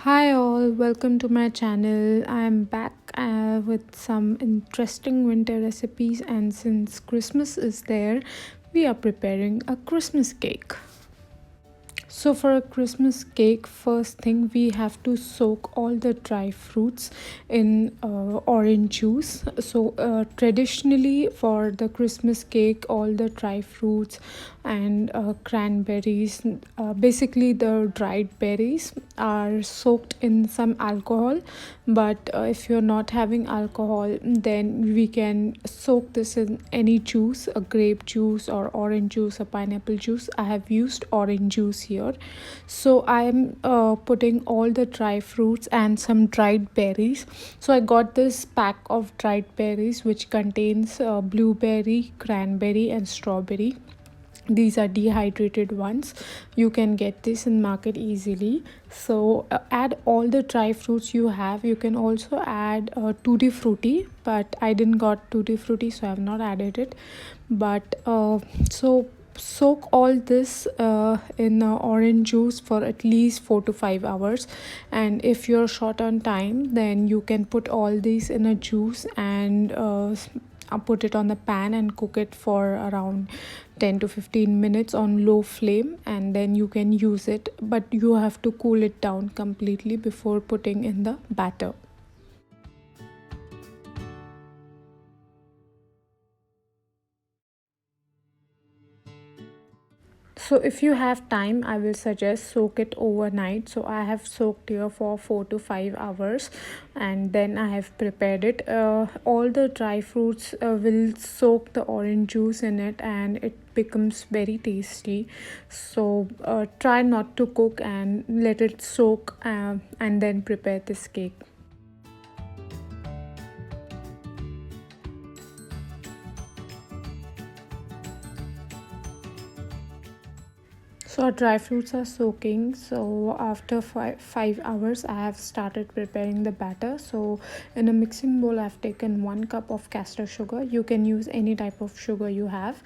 Hi all, welcome to my channel. I am back with some interesting winter recipes, and since Christmas is there, we are preparing a Christmas cake. So for a Christmas cake, first thing we have to soak all the dry fruits in orange juice. So traditionally for the Christmas cake, all the dry fruits and cranberries, basically the dried berries, are soaked in some alcohol. But if you're not having alcohol, then we can soak this in any juice, a grape juice or orange juice or pineapple juice. I have used orange juice here. So I'm putting all the dry fruits and some dried berries. So I got this pack of dried berries which contains blueberry, cranberry and strawberry. These are dehydrated ones. You can get this in market easily. So add all the dry fruits you have. You can also add tutti frutti, but I didn't got tutti frutti, so I have not added it. But so soak all this in orange juice for at least 4 to 5 hours. And if you're short on time, then you can put all these in a juice and put it on the pan and cook it for around 10 to 15 minutes on low flame, and then you can use it, but you have to cool it down completely before putting in the batter. So if you have time, I will suggest soak it overnight. So I have soaked here for 4 to 5 hours, and then I have prepared it. All the dry fruits will soak the orange juice in it, and it becomes very tasty. So try not to cook and let it soak, and then prepare this cake. So our dry fruits are soaking. So after five hours, I have started preparing the batter. So in a mixing bowl, I've taken 1 cup of castor sugar. You can use any type of sugar you have.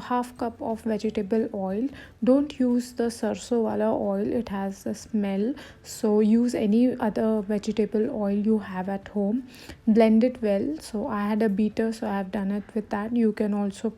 Half cup of vegetable oil. Don't use the sarso wala oil. It has a smell. So use any other vegetable oil you have at home. Blend it well. So I had a beater, so I have done it with that. You can also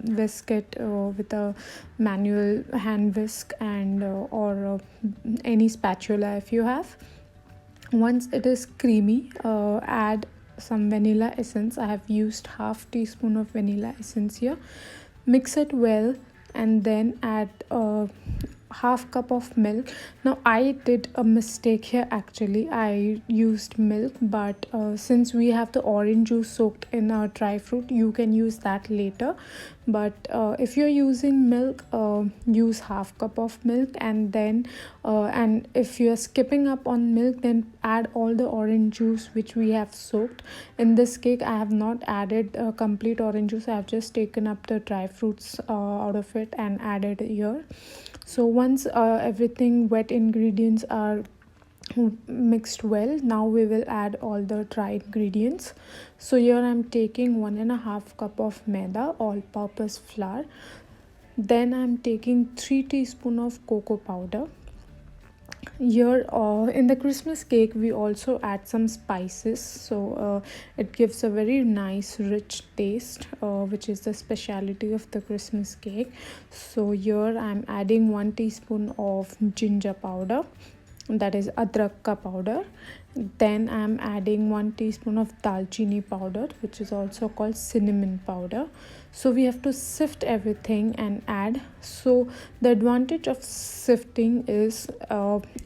whisk it with a manual hand whisk, and or any spatula if you have. Once it is creamy, add some vanilla essence. I have used half teaspoon of vanilla essence here. Mix it well, and then add half cup of milk. Now I did a mistake here. Actually, I used milk, but since we have the orange juice soaked in our dry fruit, you can use that later. But if you're using milk, use half cup of milk, and then and if you're skipping up on milk, then add all the orange juice which we have soaked. In this cake, I have not added complete orange juice. I have just taken up the dry fruits out of it and added here. So once everything wet ingredients are mixed well, now we will add all the dry ingredients. So here I'm taking 1.5 cup of Maida all purpose flour. Then I'm taking 3 teaspoon of cocoa powder. Here in the Christmas cake, we also add some spices. So it gives a very nice rich taste, which is the speciality of the Christmas cake. So here I'm adding 1 teaspoon of ginger powder, that is adrak ka powder. Then I'm adding 1 teaspoon of dalchini powder, which is also called cinnamon powder. So we have to sift everything and add. So the advantage of sifting is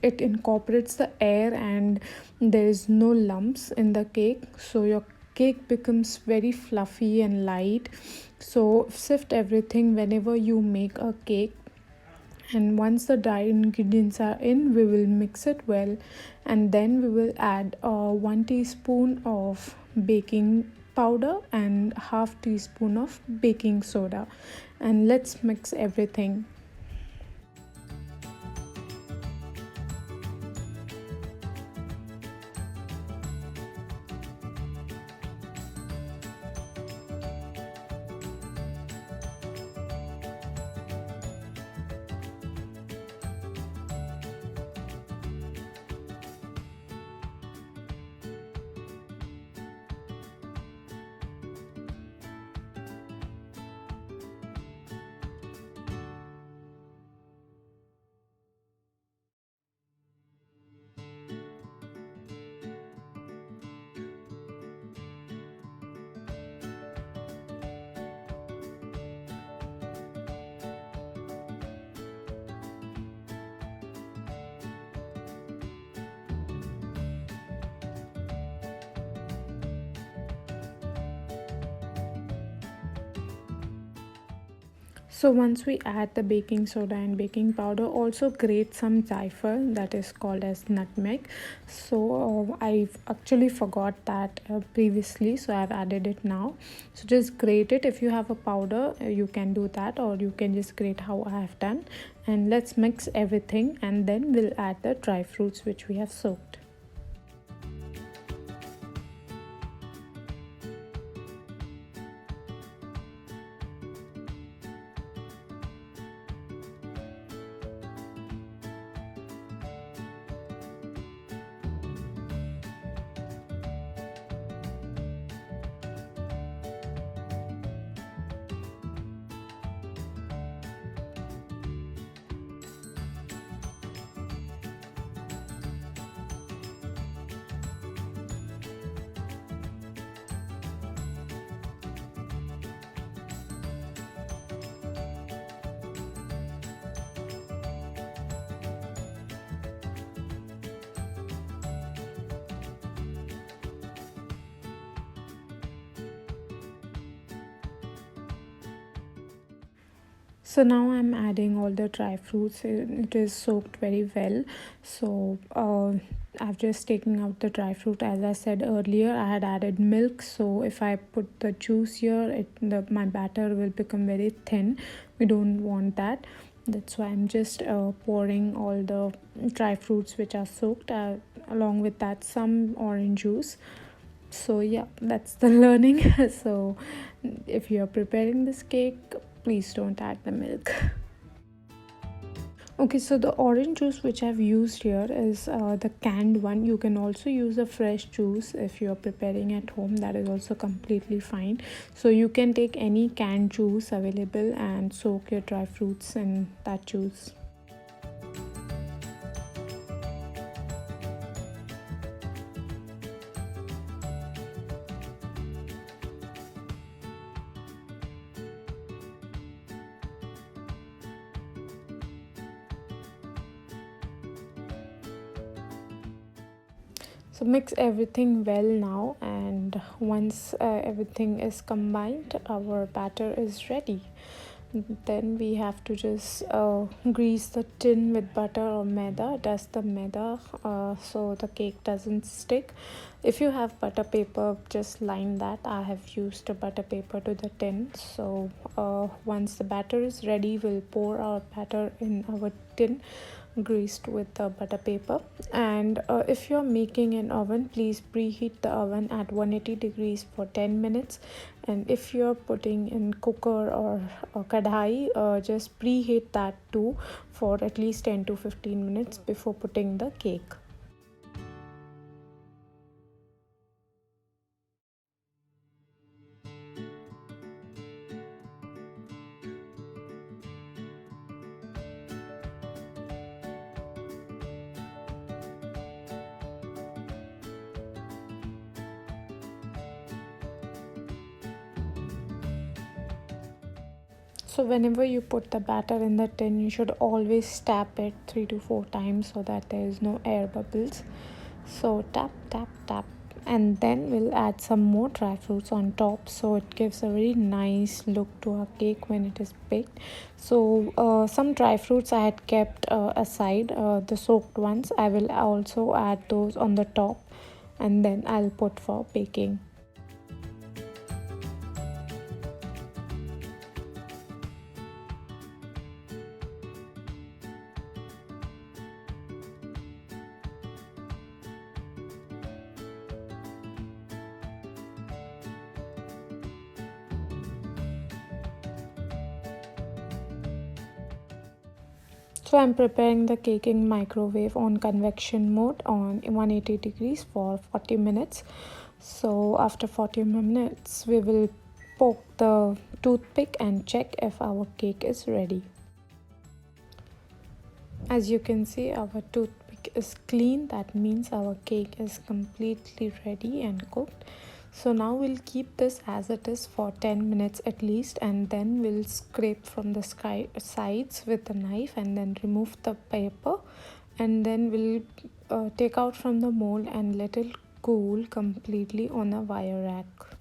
it incorporates the air and there is no lumps in the cake, so your cake becomes very fluffy and light. So sift everything whenever you make a cake, and once the dry ingredients are in, we will mix it well, and then we will add 1 teaspoon of baking powder and half teaspoon of baking soda, and let's mix everything. So once we add the baking soda and baking powder, also grate some JAIFAL, that is called as nutmeg. So I've actually forgot that previously, so I've added it now. So just grate it. If you have a powder, you can do that, or you can just grate how I have done. And let's mix everything, and then we'll add the dry fruits which we have soaked. So now I'm adding all the dry fruits. It is soaked very well. So I've just taken out the dry fruit. As I said earlier, I had added milk. So if I put the juice here, my batter will become very thin. We don't want that. That's why I'm just pouring all the dry fruits which are soaked, along with that some orange juice. So yeah, that's the learning. So if you're preparing this cake, please don't add the milk. Okay, so the orange juice which I've used here is the canned one. You can also use a fresh juice if you're preparing at home. That is also completely fine. So you can take any canned juice available and soak your dry fruits in that juice. So mix everything well now, and once everything is combined, our batter is ready. Then we have to just grease the tin with butter or maida, dust the maida so the cake doesn't stick. If you have butter paper, just line that. I have used a butter paper to the tin. So once the batter is ready, we'll pour our batter in our tin greased with the butter paper. And if you're making an oven, please preheat the oven at 180 degrees for 10 minutes. And if you're putting in cooker or kadhai, just preheat that too for at least 10 to 15 minutes before putting the cake. So whenever you put the batter in the tin, you should always tap it 3 to 4 times so that there is no air bubbles. So tap, tap, tap, and then we'll add some more dry fruits on top, so it gives a very nice look to our cake when it is baked. So some dry fruits I had kept aside, the soaked ones. I will also add those on the top, and then I'll put for baking. So I'm preparing the cake in microwave on convection mode on 180 degrees for 40 minutes. So after 40 minutes, we will poke the toothpick and check if our cake is ready. As you can see, our toothpick is clean. That means our cake is completely ready and cooked. So now we'll keep this as it is for 10 minutes at least, and then we'll scrape from the sides with a knife and then remove the paper, and then we'll take out from the mold and let it cool completely on a wire rack.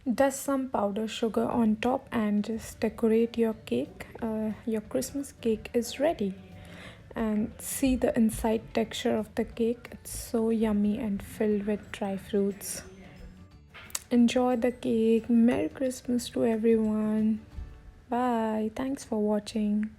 Dust some powdered sugar on top and just decorate your cake. Your Christmas cake is ready. And see the inside texture of the cake. It's so yummy and filled with dry fruits. Enjoy the cake. Merry Christmas to everyone. Bye. Thanks for watching.